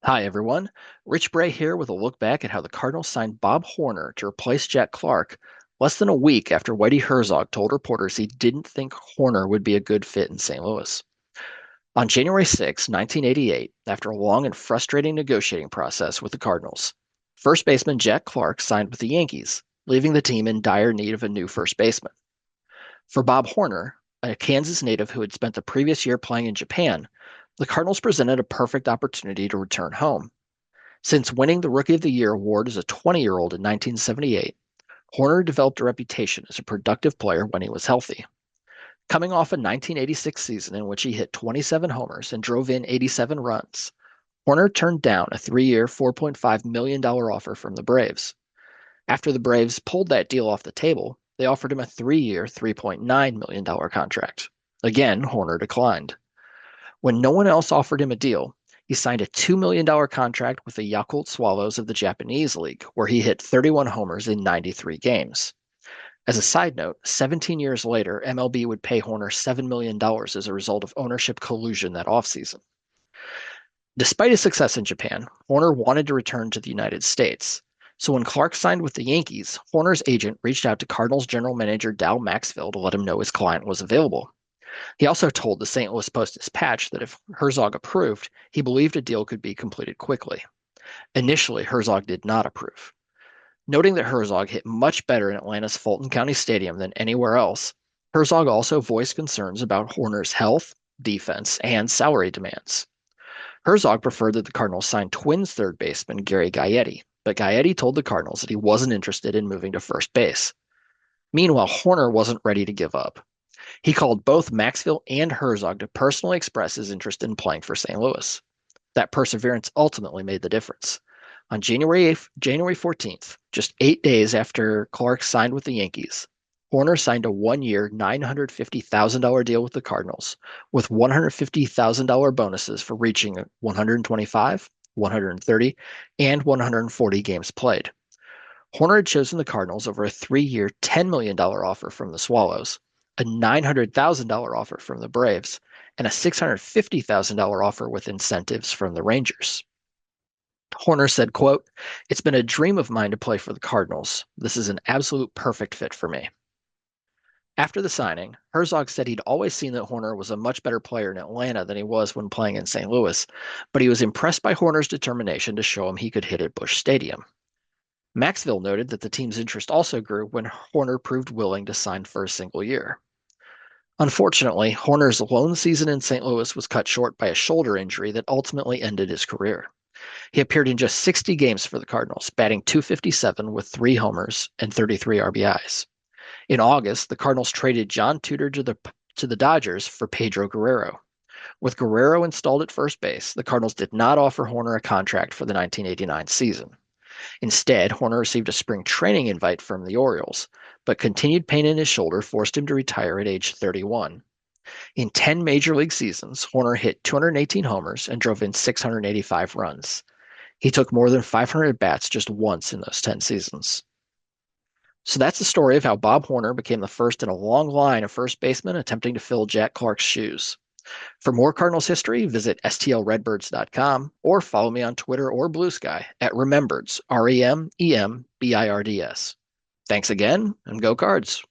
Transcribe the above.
Hi, everyone. Rich Bray here with a look back at how the Cardinals signed Bob Horner to replace Jack Clark less than a week after Whitey Herzog told reporters he didn't think Horner would be a good fit in St. Louis. On January 6, 1988, after a long and frustrating negotiating process with the Cardinals, first baseman Jack Clark signed with the Yankees, leaving the team in dire need of a new first baseman. For Bob Horner, a Kansas native who had spent the previous year playing in Japan, the Cardinals presented a perfect opportunity to return home. Since winning the Rookie of the Year award as a 20-year-old in 1978, Horner developed a reputation as a productive player when he was healthy. Coming off a 1986 season in which he hit 27 homers and drove in 87 runs, Horner turned down a 3-year, $4.5 million offer from the Braves. After the Braves pulled that deal off the table, they offered him a 3-year, $3.9 million contract. Again, Horner declined. When no one else offered him a deal, he signed a $2 million contract with the Yakult Swallows of the Japanese League, where he hit 31 homers in 93 games. As a side note, 17 years later, MLB would pay Horner $7 million as a result of ownership collusion that offseason. Despite his success in Japan, Horner wanted to return to the United States. So when Clark signed with the Yankees, Horner's agent reached out to Cardinals general manager Dal Maxfield to let him know his client was available. He also told the St. Louis Post-Dispatch that if Herzog approved, he believed a deal could be completed quickly. Initially, Herzog did not approve. Noting that Herzog hit much better in Atlanta's Fulton County Stadium than anywhere else, Herzog also voiced concerns about Horner's health, defense, and salary demands. Herzog preferred that the Cardinals sign Twins third baseman Gary Gaetti, but Gaetti told the Cardinals that he wasn't interested in moving to first base. Meanwhile, Horner wasn't ready to give up. He called both Maxfield and Herzog to personally express his interest in playing for St. Louis. That perseverance ultimately made the difference. On January 14th, just 8 days after Clark signed with the Yankees, Horner signed a 1-year, $950,000 deal with the Cardinals, with $150,000 bonuses for reaching 125, 130, and 140 games played. Horner had chosen the Cardinals over a 3-year, $10 million offer from the Swallows, a $900,000 offer from the Braves, and a $650,000 offer with incentives from the Rangers. Horner said, quote, "It's been a dream of mine to play for the Cardinals. This is an absolute perfect fit for me." After the signing, Herzog said he'd always seen that Horner was a much better player in Atlanta than he was when playing in St. Louis, but he was impressed by Horner's determination to show him he could hit at Busch Stadium. Maxville noted that the team's interest also grew when Horner proved willing to sign for a single year. Unfortunately, Horner's lone season in St. Louis was cut short by a shoulder injury that ultimately ended his career. He appeared in just 60 games for the Cardinals, batting .257 with 3 homers and 33 RBIs. In August, the Cardinals traded John Tudor to the Dodgers for Pedro Guerrero. With Guerrero installed at first base, the Cardinals did not offer Horner a contract for the 1989 season. Instead, Horner received a spring training invite from the Orioles, but continued pain in his shoulder forced him to retire at age 31. In 10 major league seasons, Horner hit 218 homers and drove in 685 runs. He took more than 500 bats just once in those 10 seasons. So that's the story of how Bob Horner became the first in a long line of first basemen attempting to fill Jack Clark's shoes. For more Cardinals history, visit stlredbirds.com or follow me on Twitter or Blue Sky at Remembirds, Remembirds. Thanks again, and go Cards.